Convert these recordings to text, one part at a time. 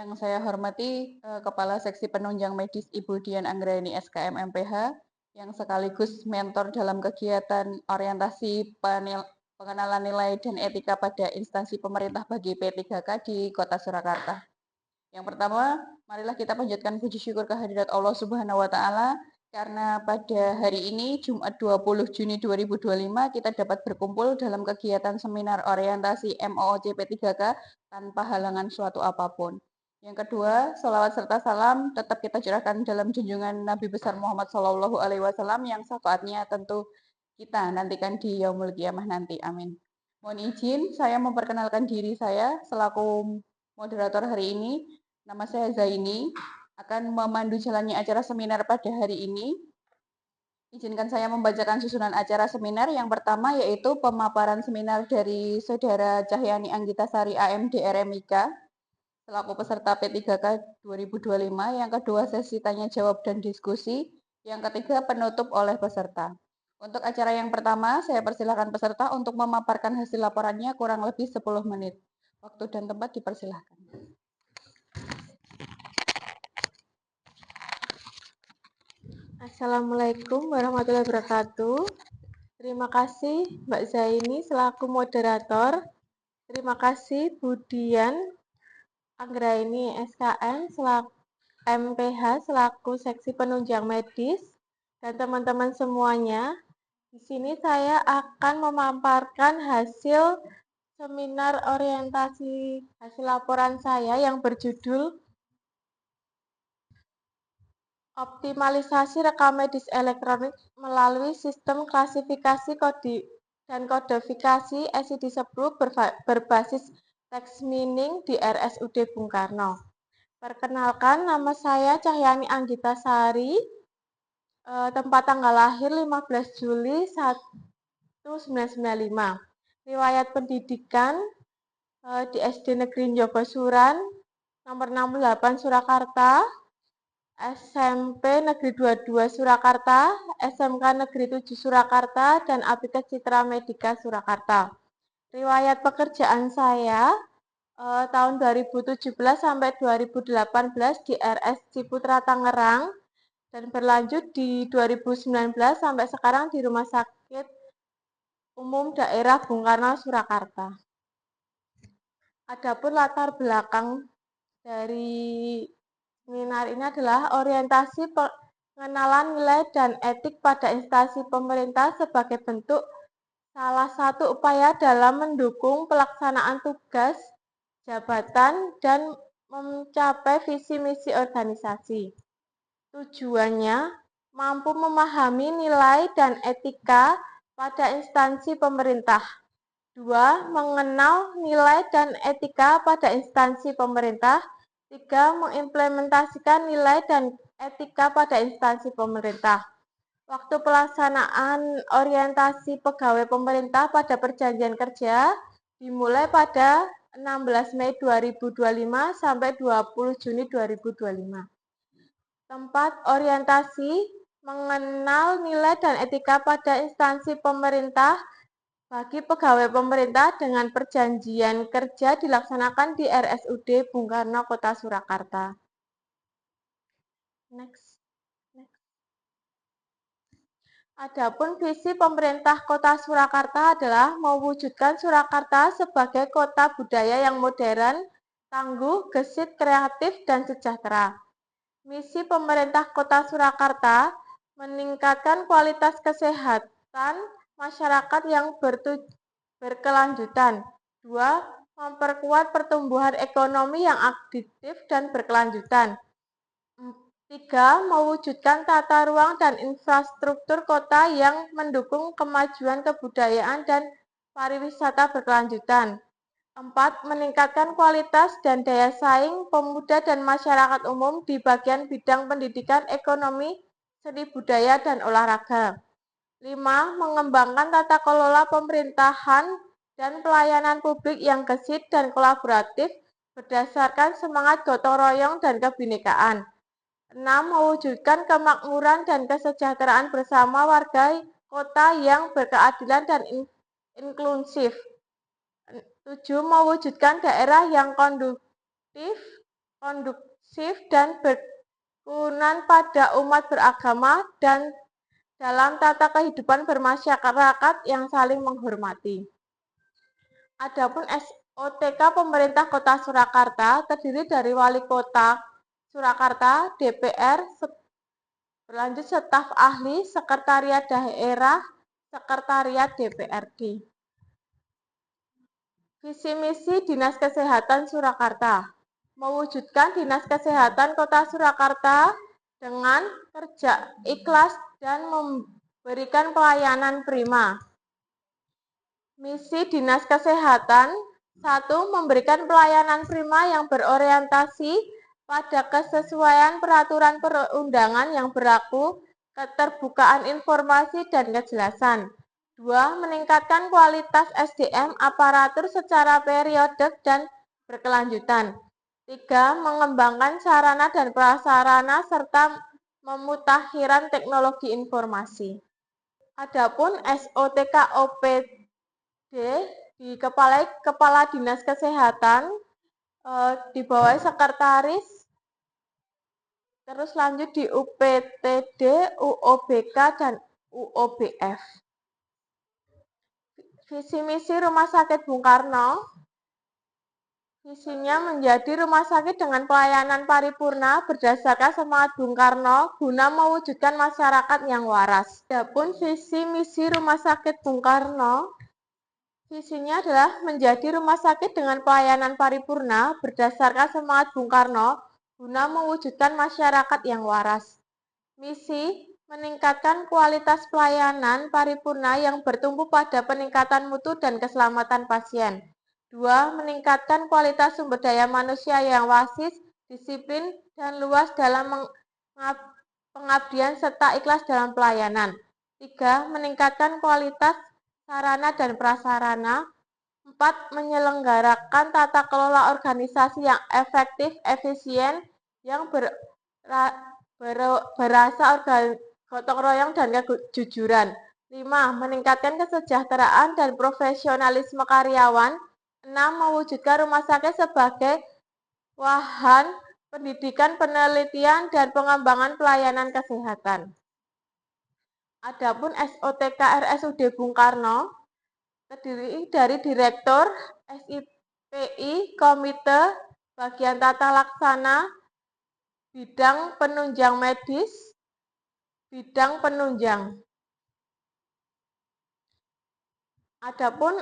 Yang saya hormati Kepala Seksi Penunjang Medis Ibu Dian Anggraini SKM MPH, yang sekaligus mentor dalam kegiatan orientasi pengenalan nilai dan etika pada instansi pemerintah bagi P3K di Kota Surakarta. Yang pertama, marilah kita panjatkan puji syukur kehadirat Allah Subhanahu wa taala karena pada hari ini Jumat 20 Juni 2025 kita dapat berkumpul dalam kegiatan seminar orientasi MOOC P3K tanpa halangan suatu apapun. Yang kedua, salawat serta salam tetap kita curahkan dalam junjungan Nabi besar Muhammad SAW yang syafaatnya tentu kita nantikan di Yaumul Qiyamah nanti. Amin. Mohon izin, saya memperkenalkan diri saya selaku moderator hari ini. Nama saya Zaini, akan memandu jalannya acara seminar pada hari ini. Izinkan saya membacakan susunan acara seminar. Yang pertama yaitu pemaparan seminar dari Saudara Cahyani Anggitasari AMD RMIK selaku peserta P3K 2025. Yang kedua sesi tanya jawab dan diskusi. Yang ketiga penutup oleh peserta. Untuk acara yang pertama, saya persilahkan peserta untuk memaparkan hasil laporannya kurang lebih 10 menit. Waktu dan tempat dipersilahkan. Assalamualaikum warahmatullahi wabarakatuh. Terima kasih Mbak Zaini selaku moderator. Terima kasih Bu Dian Anggraini SKM selaku MPH selaku seksi penunjang medis dan teman-teman semuanya. Di sini saya akan memaparkan hasil seminar orientasi hasil laporan saya yang berjudul Optimalisasi rekam medis elektronik melalui sistem klasifikasi dan kodifikasi SID-10 berbasis text meaning di RSUD Bung Karno. Perkenalkan, nama saya Cahyani Anggitasari, tempat tanggal lahir 15 Juli 1995. Riwayat pendidikan di SD Negeri Jogosuran, nomor 68 Surakarta, SMP Negeri 22 Surakarta, SMK Negeri 7 Surakarta, dan Apikes Citra Medika Surakarta. Riwayat pekerjaan saya tahun 2017 sampai 2018 di RS Ciputra Tangerang dan berlanjut di 2019 sampai sekarang di Rumah Sakit Umum Daerah Bung Karno Surakarta. Adapun latar belakang dari seminar ini adalah orientasi pengenalan nilai dan etik pada instansi pemerintah sebagai bentuk salah satu upaya dalam mendukung pelaksanaan tugas jabatan dan mencapai visi misi organisasi. Tujuannya mampu memahami nilai dan etika pada instansi pemerintah. 2. Mengenal nilai dan etika pada instansi pemerintah. 3. Mengimplementasikan nilai dan etika pada instansi pemerintah. Waktu pelaksanaan orientasi pegawai pemerintah pada perjanjian kerja dimulai pada 16 Mei 2025 sampai 20 Juni 2025. Tempat orientasi mengenal nilai dan etika pada instansi pemerintah bagi pegawai pemerintah dengan perjanjian kerja dilaksanakan di RSUD Bung Karno, Kota Surakarta. Next. Adapun visi pemerintah Kota Surakarta adalah mewujudkan Surakarta sebagai kota budaya yang modern, tangguh, gesit, kreatif, dan sejahtera. Misi pemerintah Kota Surakarta meningkatkan kualitas kesehatan masyarakat yang berkelanjutan. 2. Memperkuat pertumbuhan ekonomi yang additif dan berkelanjutan. 3. Mewujudkan tata ruang dan infrastruktur kota yang mendukung kemajuan kebudayaan dan pariwisata berkelanjutan. 4. Meningkatkan kualitas dan daya saing pemuda dan masyarakat umum di bagian bidang pendidikan, ekonomi, seni budaya, dan olahraga. 5. Mengembangkan tata kelola pemerintahan dan pelayanan publik yang gesit dan kolaboratif berdasarkan semangat gotong royong dan kebinekaan. 6. Mewujudkan kemakmuran dan kesejahteraan bersama warga kota yang berkeadilan dan inklusif. 7. Mewujudkan daerah yang kondusif, kondusif dan berkenan pada umat beragama dan dalam tata kehidupan bermasyarakat yang saling menghormati. Adapun SOTK Pemerintah Kota Surakarta terdiri dari Wali Kota Surakarta, DPR, berlanjut staf ahli, sekretariat daerah, sekretariat DPRD. Visi misi Dinas Kesehatan Surakarta. Mewujudkan Dinas Kesehatan Kota Surakarta dengan kerja ikhlas dan memberikan pelayanan prima. Misi Dinas Kesehatan 1. Memberikan pelayanan prima yang berorientasi pada kesesuaian peraturan perundangan yang berlaku, keterbukaan informasi dan kejelasan. 2. Meningkatkan kualitas SDM aparatur secara periodik dan berkelanjutan. 3. Mengembangkan sarana dan prasarana serta pemutakhiran teknologi informasi. Adapun SOTK OPD di Kepala Dinas Kesehatan, di bawah sekretaris, terus lanjut di UPTD, UOBK, dan UOBF. Visi misi Rumah Sakit Bung Karno, visinya menjadi rumah sakit dengan pelayanan paripurna berdasarkan semangat Bung Karno guna mewujudkan masyarakat yang waras. Adapun visi misi Rumah Sakit Bung Karno, visinya adalah menjadi rumah sakit dengan pelayanan paripurna berdasarkan semangat Bung Karno guna mewujudkan masyarakat yang waras. Misi, meningkatkan kualitas pelayanan paripurna yang bertumpu pada peningkatan mutu dan keselamatan pasien. 2. Meningkatkan kualitas sumber daya manusia yang wasis, disiplin, dan luas dalam pengabdian serta ikhlas dalam pelayanan. 3. Meningkatkan kualitas sarana dan prasarana. 4. Menyelenggarakan tata kelola organisasi yang efektif, efisien, yang berasa gotong royong dan kejujuran. 5. Meningkatkan kesejahteraan dan profesionalisme karyawan. 6. Mewujudkan rumah sakit sebagai wahan pendidikan, penelitian, dan pengembangan pelayanan kesehatan. Adapun SOTK RSUD Bung Karno terdiri dari Direktur, SIPI, Komite, Bagian Tata Laksana, Bidang Penunjang Medis, Bidang Penunjang. Adapun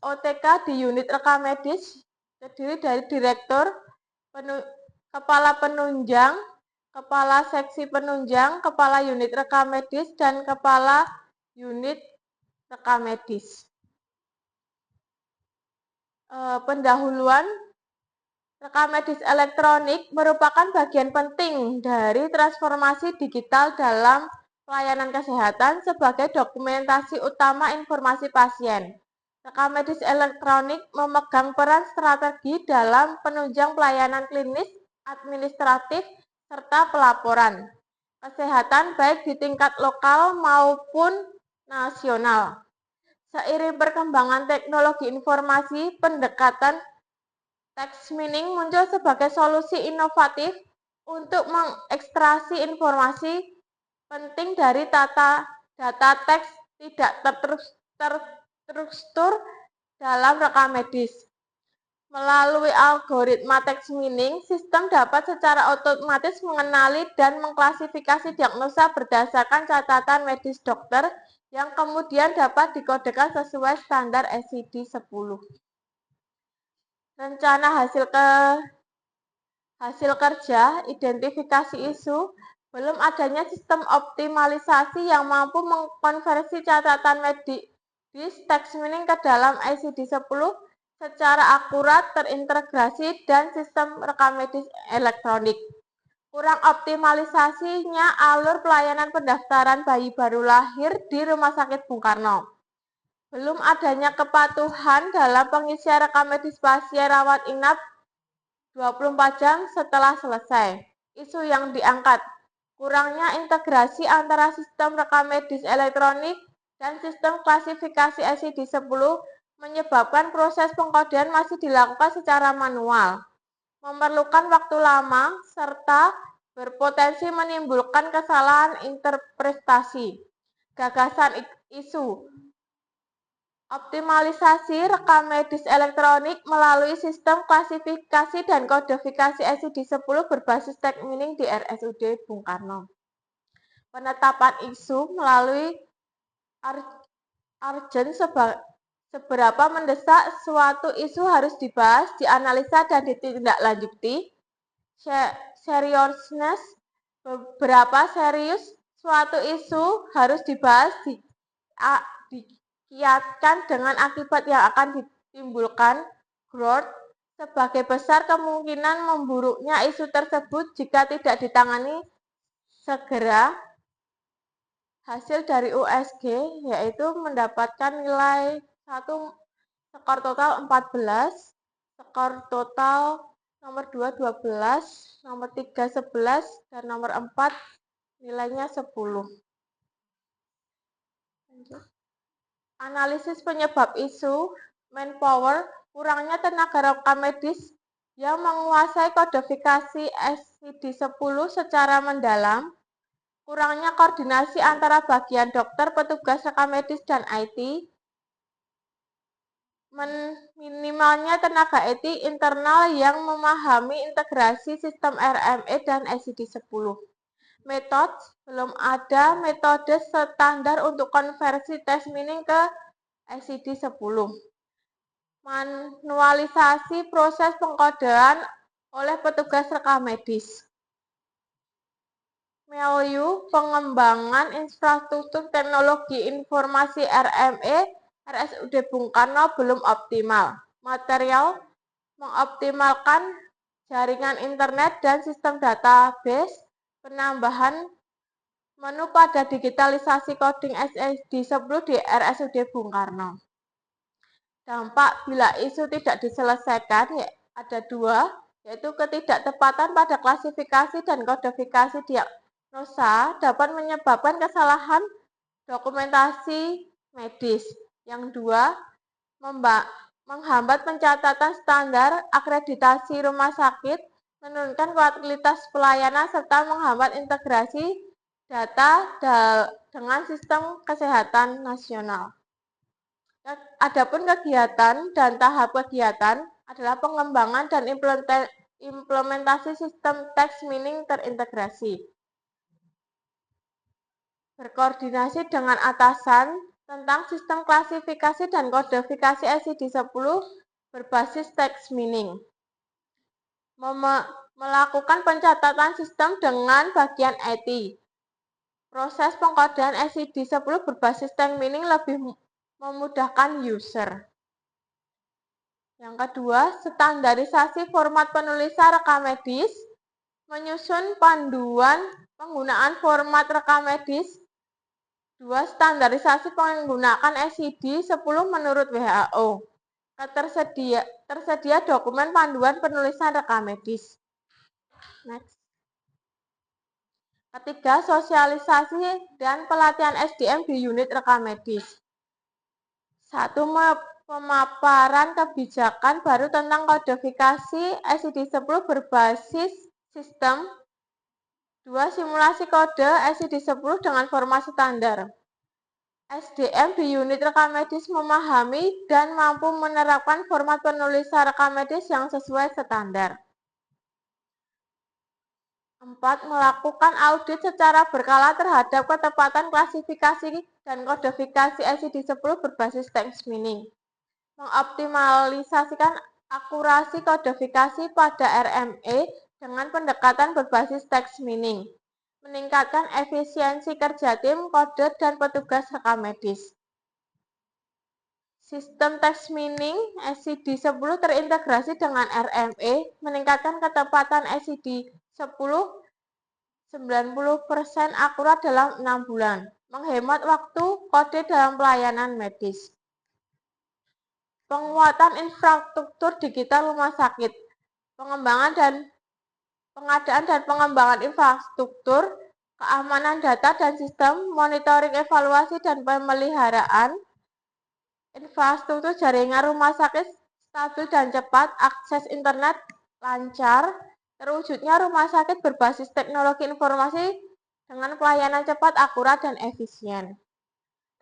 SOTK di unit rekam medis terdiri dari Direktur, Kepala Penunjang, Kepala Seksi Penunjang, Kepala Unit Rekam Medis, dan Kepala Unit Rekam Medis. Pendahuluan, rekam medis elektronik merupakan bagian penting dari transformasi digital dalam pelayanan kesehatan sebagai dokumentasi utama informasi pasien. Rekam medis elektronik memegang peran strategi dalam penunjang pelayanan klinis, administratif, serta pelaporan kesehatan baik di tingkat lokal maupun nasional. Seiring perkembangan teknologi informasi, pendekatan text mining muncul sebagai solusi inovatif untuk mengekstraksi informasi penting dari data teks tidak terstruktur dalam rekam medis. Melalui algoritma text mining, sistem dapat secara otomatis mengenali dan mengklasifikasi diagnosa berdasarkan catatan medis dokter yang kemudian dapat dikodekan sesuai standar SID-10. Rencana hasil kerja, identifikasi isu, belum adanya sistem optimalisasi yang mampu mengkonversi catatan medis text mining ke dalam ICD-10 secara akurat, terintegrasi, dan sistem rekam medis elektronik. Kurang optimalisasinya alur pelayanan pendaftaran bayi baru lahir di Rumah Sakit Bung Karno. Belum adanya kepatuhan dalam pengisian rekam medis pasien rawat inap 24 jam setelah selesai. Isu yang diangkat, kurangnya integrasi antara sistem rekam medis elektronik dan sistem klasifikasi ICD-10 menyebabkan proses pengkodean masih dilakukan secara manual. memerlukan waktu lama, serta berpotensi menimbulkan kesalahan interpretasi. Gagasan isu optimalisasi rekam medis elektronik melalui sistem klasifikasi dan kodifikasi SID-10 berbasis tag mining di RSUD Bung Karno. Penetapan isu melalui urgent seberapa mendesak suatu isu harus dibahas, dianalisa, dan ditindaklanjuti. Seriousness, berapa serius suatu isu harus dibahas, dikiatkan dengan akibat yang akan ditimbulkan. Growth, sebagai besar kemungkinan memburuknya isu tersebut jika tidak ditangani segera. Hasil dari USG yaitu mendapatkan nilai 1 skor total 14, skor total nomor 2 12, nomor 3 11, dan nomor 4 nilainya 10. Analisis penyebab isu, manpower, kurangnya tenaga rekam medis yang menguasai kodifikasi SID-10 secara mendalam, kurangnya koordinasi antara bagian dokter, petugas rekam medis, dan IT, minimalnya tenaga IT internal yang memahami integrasi sistem RME dan SID-10. Metode, belum ada metode standar untuk konversi tes mining ke SID-10. Manualisasi proses pengkodean oleh petugas rekam medis. Value pengembangan infrastruktur teknologi informasi RME RSUD Bung Karno belum optimal. Material mengoptimalkan jaringan internet dan sistem database, penambahan menu pada digitalisasi coding SID-10 di RSUD Bung Karno. Dampak bila isu tidak diselesaikan ada dua, yaitu ketidaktepatan pada klasifikasi dan kodifikasi diagnosa dapat menyebabkan kesalahan dokumentasi medis. Yang dua, menghambat pencatatan standar akreditasi rumah sakit, menurunkan kualitas pelayanan, serta menghambat integrasi data dengan sistem kesehatan nasional. Adapun kegiatan dan tahap kegiatan adalah pengembangan dan implementasi sistem text mining terintegrasi. Berkoordinasi dengan atasan tentang sistem klasifikasi dan kodifikasi SID-10 berbasis text mining. Melakukan pencatatan sistem dengan bagian IT. Proses pengkodean SID-10 berbasis text mining lebih memudahkan user. Yang kedua, standarisasi format penulisan rekam medis, menyusun panduan penggunaan format rekam medis. Dua, standarisasi penggunaan SID-10 menurut WHO. Tersedia dokumen panduan penulisan rekam medis. Next. Ketiga, sosialisasi dan pelatihan SDM di unit rekam medis. 1. Pemaparan kebijakan baru tentang kodifikasi SID-10 berbasis sistem. 2. Simulasi kode SID-10 dengan format standar. SDM di unit rekam medis memahami dan mampu menerapkan format penulisan rekam medis yang sesuai standar. 4. Melakukan audit secara berkala terhadap ketepatan klasifikasi dan kodifikasi SID-10 berbasis text mining. Mengoptimalisasikan akurasi kodifikasi pada RME dengan pendekatan berbasis text mining. Meningkatkan efisiensi kerja tim, kode, dan petugas rekam medis. Sistem text mining SID-10 terintegrasi dengan RME, meningkatkan ketepatan SID-10 90% akurat dalam 6 bulan, menghemat waktu kode dalam pelayanan medis. Penguatan infrastruktur digital rumah sakit, pengadaan dan pengembangan infrastruktur, keamanan data dan sistem, monitoring, evaluasi, dan pemeliharaan, infrastruktur jaringan rumah sakit stabil dan cepat, akses internet lancar, terwujudnya rumah sakit berbasis teknologi informasi dengan pelayanan cepat, akurat, dan efisien.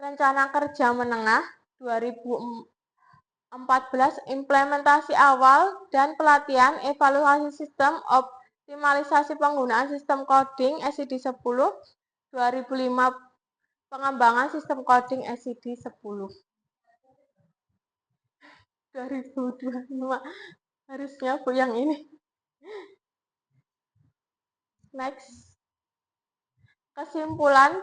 Rencana Kerja Menengah 2014, implementasi awal dan pelatihan evaluasi sistem optimalisasi penggunaan sistem coding SCD-10, 2005 pengembangan sistem coding SCD-10. 2025 harusnya Bu yang ini. Next. Kesimpulan,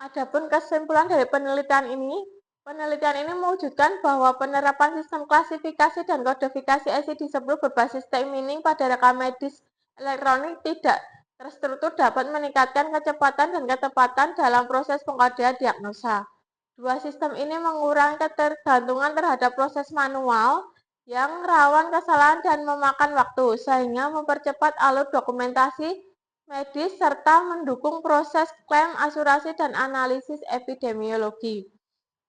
adapun kesimpulan dari penelitian ini mewujudkan bahwa penerapan sistem klasifikasi dan kodifikasi SCD-10 berbasis T-mining pada rekam medis elektronik tidak terstruktur dapat meningkatkan kecepatan dan ketepatan dalam proses pengkodean diagnosa. Dua sistem ini mengurangi ketergantungan terhadap proses manual yang rawan kesalahan dan memakan waktu, sehingga mempercepat alur dokumentasi medis serta mendukung proses klaim, asuransi, dan analisis epidemiologi.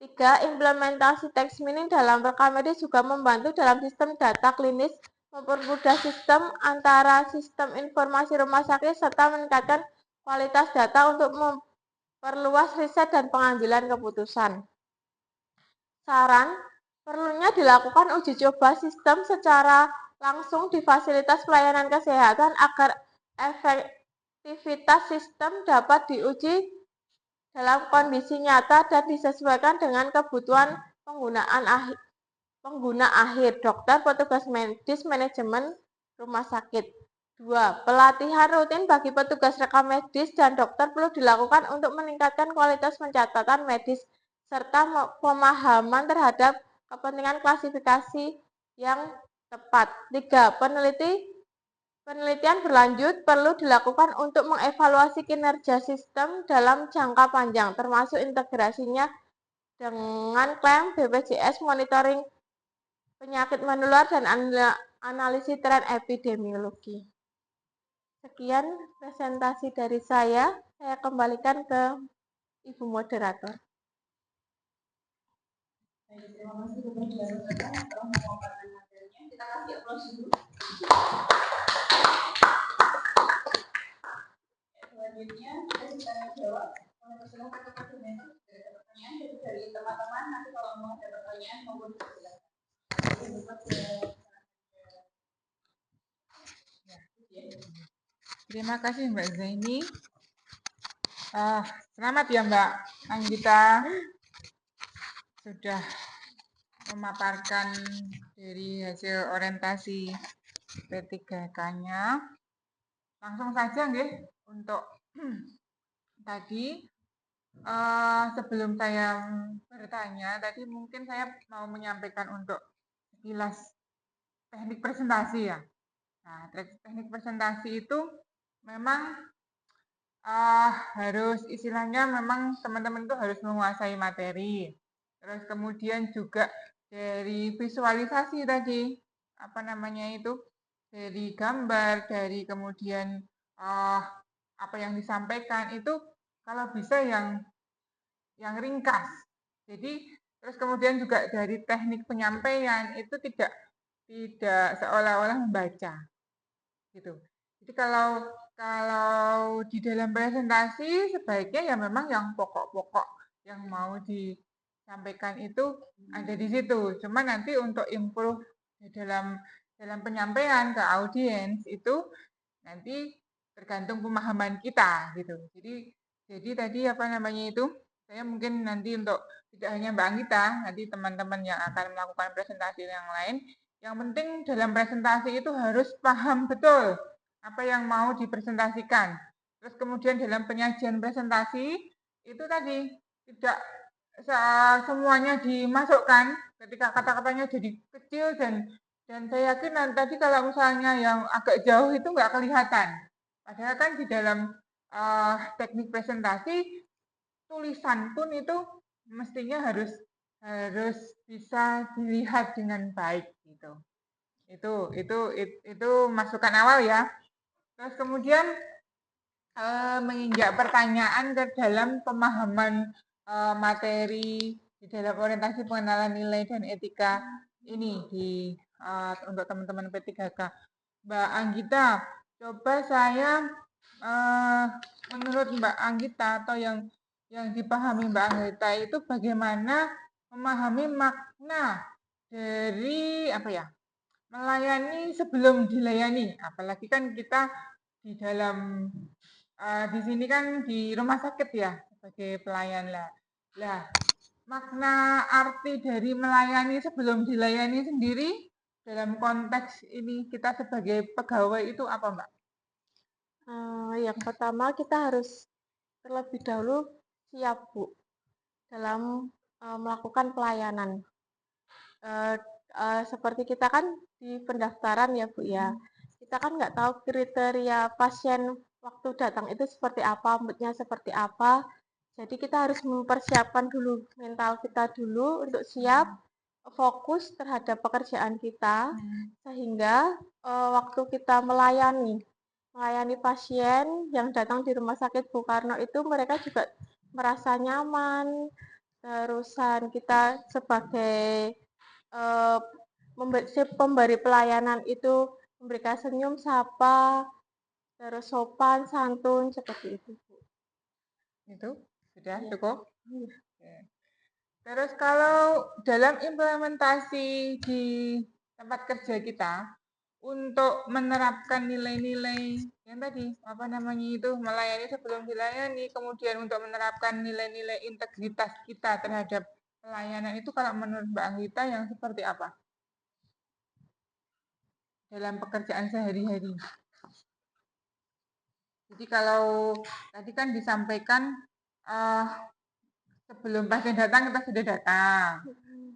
3. Implementasi text mining dalam rekam medis juga membantu dalam sistem data klinis, mempermudah sistem antara sistem informasi rumah sakit, serta meningkatkan kualitas data untuk memperluas riset dan pengambilan keputusan. Saran, perlunya dilakukan uji coba sistem secara langsung di fasilitas pelayanan kesehatan agar efektivitas sistem dapat diuji dalam kondisi nyata dan disesuaikan dengan kebutuhan pengguna akhir, dokter, petugas medis, manajemen rumah sakit. 2. Pelatihan rutin bagi petugas rekam medis dan dokter perlu dilakukan untuk meningkatkan kualitas pencatatan medis serta pemahaman terhadap kepentingan klasifikasi yang tepat. 3. Penelitian berlanjut perlu dilakukan untuk mengevaluasi kinerja sistem dalam jangka panjang, termasuk integrasinya dengan klaim BPJS, monitoring penyakit menular, dan analisis tren epidemiologi. Sekian presentasi dari saya kembalikan ke Ibu Moderator. Terima kasih kepada rekan-rekan telah memaparkan materinya. Kita kasih aplaus dulu. Selanjutnya kita jawab. Silakan ke koordinator. Ada pertanyaan dari teman-teman. Nanti kalau mau ada pertanyaan mohon silakan. Terima kasih Mbak Zaini. Selamat ya Mbak Anggita sudah memaparkan dari hasil orientasi P3K-nya. Langsung saja nggih untuk tadi sebelum saya bertanya, tadi mungkin saya mau menyampaikan untuk sekilas teknik presentasi ya. Nah, teknik presentasi itu memang harus istilahnya memang teman-teman itu harus menguasai materi. Terus kemudian juga dari visualisasi tadi, apa namanya itu, dari gambar, dari kemudian apa yang disampaikan itu kalau bisa yang ringkas. Jadi terus kemudian juga dari teknik penyampaian itu tidak seolah-olah membaca gitu. Jadi kalau di dalam presentasi sebaiknya ya memang yang pokok-pokok yang mau disampaikan itu ada di situ. Cuma nanti untuk improve di dalam penyampaian ke audiens itu nanti tergantung pemahaman kita gitu. Jadi tadi apa namanya itu, saya mungkin nanti untuk tidak hanya Mbak Anggita, nanti teman-teman yang akan melakukan presentasi yang lain, yang penting dalam presentasi itu harus paham betul apa yang mau dipresentasikan. Terus kemudian dalam penyajian presentasi itu tadi tidak semuanya dimasukkan ketika kata-katanya jadi kecil dan saya yakin tadi kalau misalnya yang agak jauh itu nggak kelihatan. Padahal kan di dalam teknik presentasi tulisan pun itu mestinya harus bisa dilihat dengan baik gitu. Itu masukan awal ya. Terus kemudian menginjak pertanyaan ke dalam pemahaman materi di dalam orientasi pengenalan nilai dan etika ini untuk teman-teman P3K. Mbak Anggita, coba saya menurut Mbak Anggita atau yang dipahami Mbak Anggita itu bagaimana memahami makna dari melayani sebelum dilayani, apalagi kan kita di dalam di sini kan di rumah sakit ya sebagai pelayan lah. Makna arti dari melayani sebelum dilayani sendiri dalam konteks ini kita sebagai pegawai itu apa, Mbak? Yang pertama kita harus terlebih dahulu siap, Bu, dalam melakukan pelayanan. Seperti kita kan di pendaftaran ya, Bu ya. Kita kan nggak tahu kriteria pasien waktu datang itu seperti apa, moodnya seperti apa. Jadi kita harus mempersiapkan dulu mental kita dulu untuk siap fokus terhadap pekerjaan kita, sehingga waktu kita melayani pasien yang datang di Rumah Sakit Bung Karno itu mereka juga merasa nyaman. Terusan kita sebagai pemberi pelayanan itu memberikan senyum, sapa, terus sopan, santun, seperti itu, Bu. Itu sudah Iya. cukup? Iya. Terus kalau dalam implementasi di tempat kerja kita untuk menerapkan nilai-nilai yang tadi melayani sebelum dilayani, kemudian untuk menerapkan nilai-nilai integritas kita terhadap pelayanan itu kalau menurut Mbak Anggita yang seperti apa dalam pekerjaan sehari-hari? Jadi kalau tadi kan disampaikan sebelum pasien datang kita sudah datang,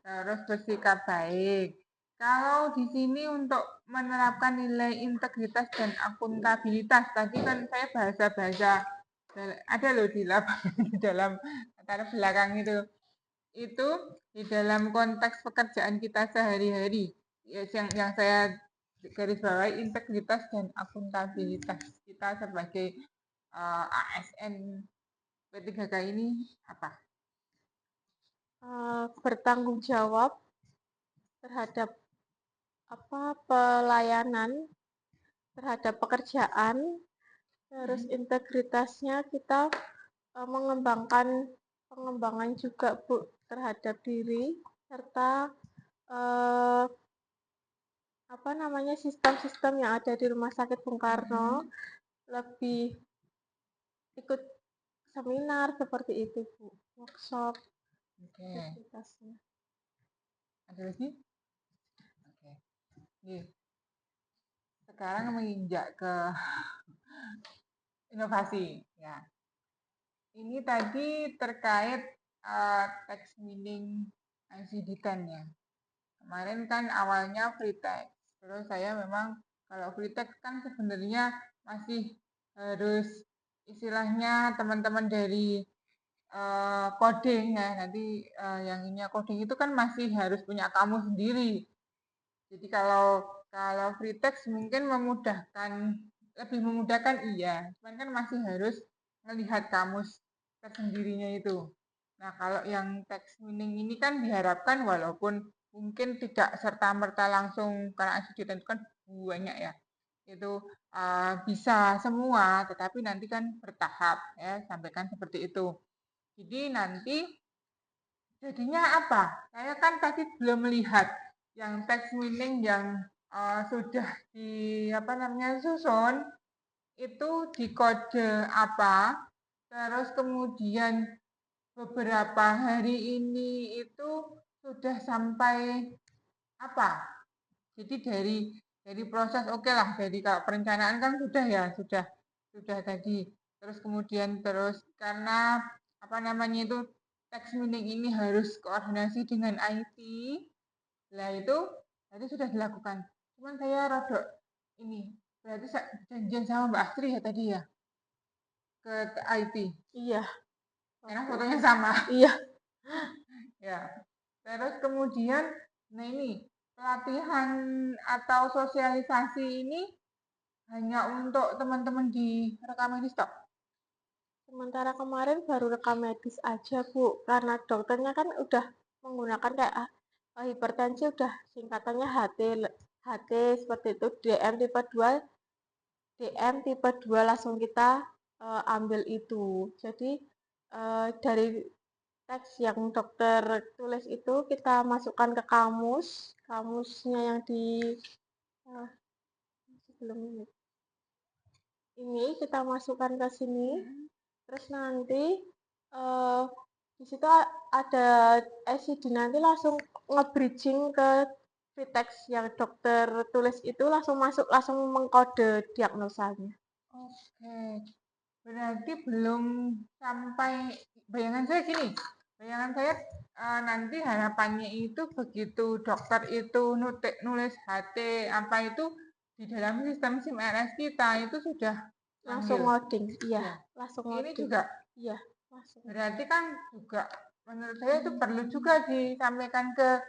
terus bersikap baik. Kalau di sini untuk menerapkan nilai integritas dan akuntabilitas, tadi kan saya bahasa-bahasa ada loh di dalam latar belakang itu di dalam konteks pekerjaan kita sehari-hari. Yang saya garis bawahi integritas dan akuntabilitas kita sebagai ASN P3K ini apa? Bertanggung jawab terhadap pelayanan, terhadap pekerjaan, terus integritasnya kita mengembangkan pengembangan juga, Bu, terhadap diri serta sistem-sistem yang ada di Rumah Sakit Bung Karno, lebih ikut seminar seperti itu, Bu, workshop. Oke. Integritasnya. Ada lagi? Oke. Sekarang menginjak ke inovasi ya. Ini tadi terkait text meaning ICD-10 ya. Kemarin kan awalnya free text. Terus saya memang kalau free text kan sebenarnya masih harus istilahnya teman-teman dari coding ya. Nanti yang ini coding itu kan masih harus punya kamu sendiri. Jadi kalau free text mungkin lebih memudahkan iya, cuman kan masih harus melihat kamus tersendirinya itu. Nah, kalau yang text meaning ini kan diharapkan walaupun mungkin tidak serta-merta langsung karena ICD-10 itu kan banyak ya. Itu bisa semua, tetapi nanti kan bertahap ya, sampaikan seperti itu. Jadi nanti jadinya apa? Saya kan tadi belum melihat yang text meaning yang sudah susun itu di kode apa, terus kemudian beberapa hari ini itu sudah sampai apa. Jadi dari proses oke lah, jadi kalau perencanaan kan sudah ya, sudah tadi. Terus kemudian karena itu text meaning ini harus koordinasi dengan IT. Nah itu tadi sudah dilakukan. Cuman saya rodok ini, berarti janjian sama Mbak Astri ya tadi ya ke IT. Iya, karena fotonya sama. Iya. Ya. Terus kemudian, nah ini pelatihan atau sosialisasi ini hanya untuk teman-teman di rekam medis toh? Sementara kemarin baru rekam medis aja, Bu. Karena dokternya kan udah menggunakan kayak hipertensi udah singkatannya HT seperti itu, DM tipe 2 langsung kita ambil itu. Jadi dari teks yang dokter tulis itu kita masukkan ke kamusnya yang di eh, sebelum ini kita masukkan ke sini. Terus nanti eh, di situ ada SID nanti langsung nge-bridging ke free text yang dokter tulis itu langsung masuk, langsung mengkode diagnosanya. Oke, berarti belum sampai, bayangan saya gini, bayangan saya nanti harapannya itu begitu dokter itu nulis HT apa itu di dalam sistem SIM RS kita itu sudah Langsung ambil. ngoding, iya, Ya. langsung Ini ngoding. juga Iya, langsung. berarti kan juga menurut saya itu perlu juga disampaikan ke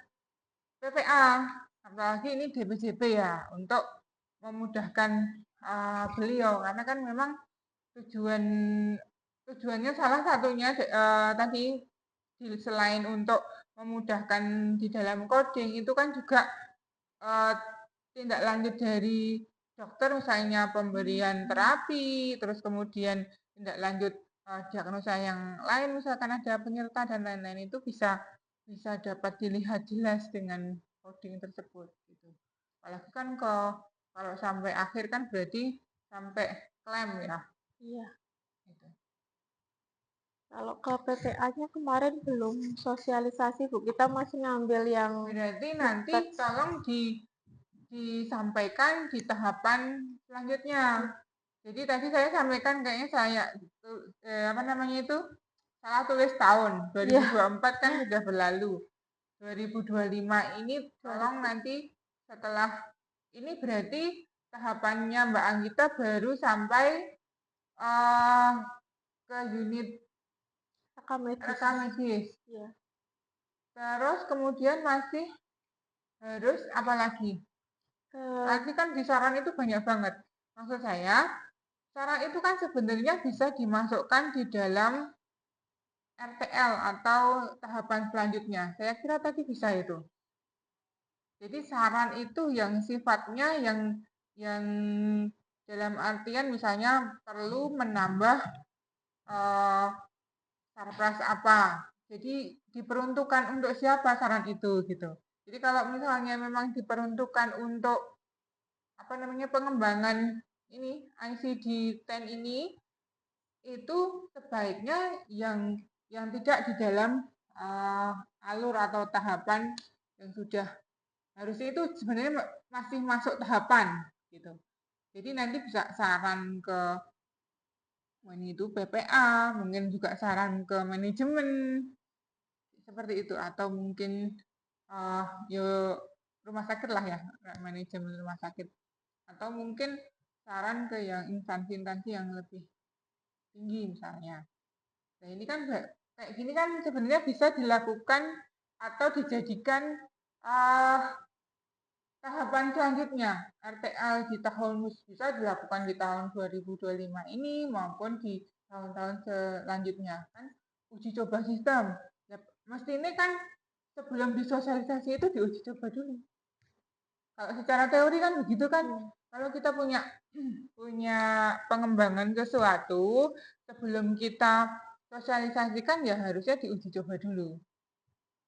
PPA, apalagi ini DPJP ya, untuk memudahkan beliau karena kan memang tujuannya salah satunya tadi selain untuk memudahkan di dalam coding itu kan juga eh, tindak lanjut dari dokter misalnya pemberian terapi, terus kemudian tindak lanjut diagnosa yang lain misalkan ada penyerta dan lain-lain itu bisa bisa dapat dilihat jelas dengan coding tersebut gitu. Apalagi kan kalau sampai akhir kan berarti sampai klaim ya. Iya. Gitu. Kalau ke PPA-nya kemarin belum sosialisasi, Bu. Kita masih ngambil yang Berarti nanti tolong disampaikan di tahapan selanjutnya. Jadi tadi saya sampaikan kayaknya saya apa namanya itu salah tulis tahun 2024 kan sudah berlalu. 2025 ini tolong nanti setelah ini berarti tahapannya Mbak Anggita baru sampai ke unit rekam medis. Iya. Terus kemudian masih harus apa lagi? Nanti kan di saran itu banyak banget. Maksud saya, saran itu kan sebenarnya bisa dimasukkan di dalam RTL atau tahapan selanjutnya. Saya kira tadi bisa itu. Jadi saran itu yang sifatnya yang dalam artian misalnya perlu menambah sarpras apa. Jadi diperuntukkan untuk siapa saran itu gitu. Jadi kalau misalnya memang diperuntukkan untuk apa namanya pengembangan ini ICD-10 ini itu sebaiknya yang tidak di dalam alur atau tahapan yang sudah harusnya itu sebenarnya masih masuk tahapan gitu. Jadi nanti bisa saran ke itu PPA, mungkin juga saran ke manajemen seperti itu atau mungkin yuk rumah sakit lah ya, manajemen rumah sakit atau mungkin saran ke yang instansi-instansi yang lebih tinggi misalnya. Nah ini kan kayak gini kan sebenarnya bisa dilakukan atau dijadikan uh, tahapan selanjutnya. RTL di tahun bisa dilakukan di tahun 2025 ini maupun di tahun-tahun selanjutnya kan uji coba sistem. Ya, mesti ini kan sebelum disosialisasi itu diuji coba dulu. Kalau secara teori kan begitu kan. Kalau kita punya pengembangan sesuatu sebelum kita sosialisasikan ya harusnya diuji coba dulu.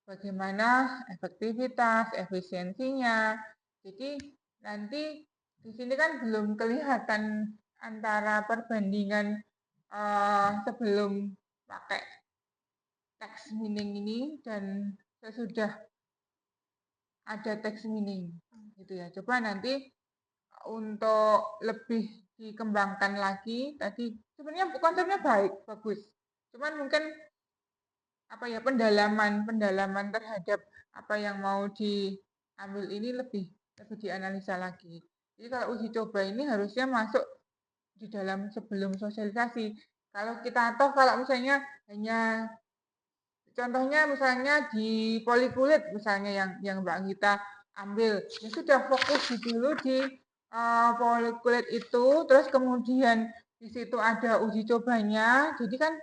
Bagaimana efektivitas, efisiensinya. Jadi nanti di sini kan belum kelihatan antara perbandingan sebelum pakai text meaning ini dan sesudah ada text meaning gitu ya. Coba nanti untuk lebih dikembangkan lagi tadi sebenarnya konsepnya bagus. Cuman mungkin apa ya pendalaman terhadap apa yang mau diambil ini lebih dianalisa lagi. Jadi kalau uji coba ini harusnya masuk di dalam sebelum sosialisasi. Kalau misalnya hanya contohnya misalnya di polikulit misalnya yang Mbak Anggita ambil, ya sudah fokus dulu di polikulit itu, terus kemudian di situ ada uji cobanya. Jadi kan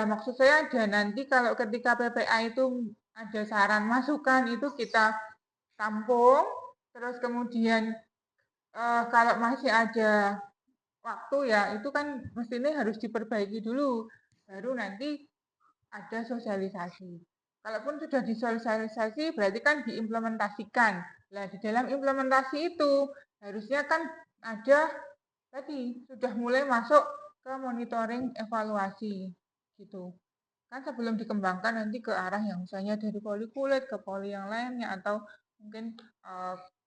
maksud saya ada nanti kalau ketika PPA itu ada saran masukan itu kita tampung, terus kemudian kalau masih ada waktu ya itu kan mestinya harus diperbaiki dulu, baru nanti ada sosialisasi. Kalaupun sudah disosialisasi berarti kan diimplementasikan. Nah, di dalam implementasi itu harusnya kan ada tadi sudah mulai masuk ke monitoring evaluasi gitu. Kan sebelum dikembangkan nanti ke arah yang misalnya dari poli kulit ke poli yang lainnya atau mungkin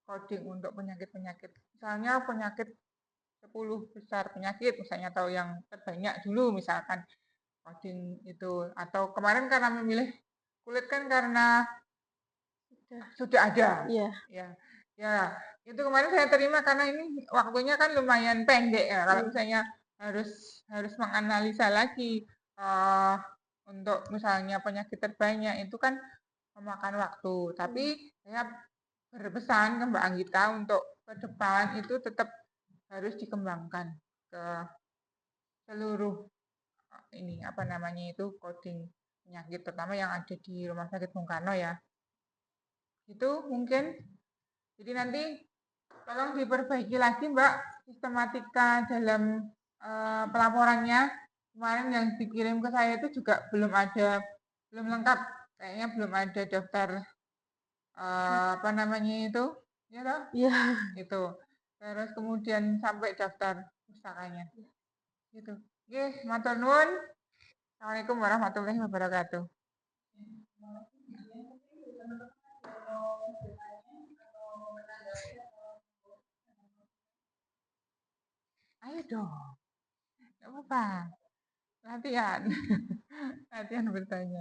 coding untuk penyakit-penyakit. Misalnya penyakit 10 besar penyakit misalnya atau yang terbanyak dulu misalkan coding itu, atau kemarin karena memilih kulit kan karena sudah ada. Iya. Ya, itu kemarin saya terima karena ini waktunya kan lumayan pendek ya. Kalau misalnya harus menganalisa lagi untuk misalnya penyakit terbanyak itu kan memakan waktu. Tapi saya berpesan ke Mbak Anggita untuk ke depan itu tetap harus dikembangkan ke seluruh ini apa namanya itu coding penyakit terutama yang ada di Rumah Sakit Bung Karno ya. Itu mungkin jadi nanti tolong diperbaiki lagi Mbak sistematika dalam pelaporannya. Kemarin yang dikirim ke saya itu juga belum lengkap, kayaknya belum ada daftar apa namanya itu, ya toh? Iya. Itu. Terus kemudian sampai daftar pustakanya. Gitu. Oke, matur nuwun. Assalamualaikum warahmatullahi wabarakatuh. Ayo dong, nggak apa-apa. Latihan, latihan bertanya.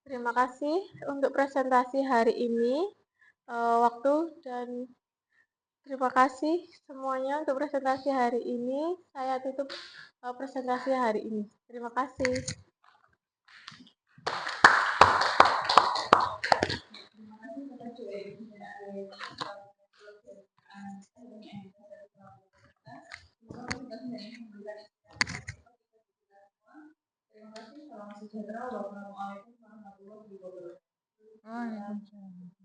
Terima kasih untuk presentasi hari ini, waktu dan terima kasih semuanya untuk presentasi hari ini. Saya tutup presentasi hari ini. Terima kasih. Terima kasih. Salam sejahtera. Wassalamualaikum warahmatullahi wabarakatuh. Waalaikumsalam.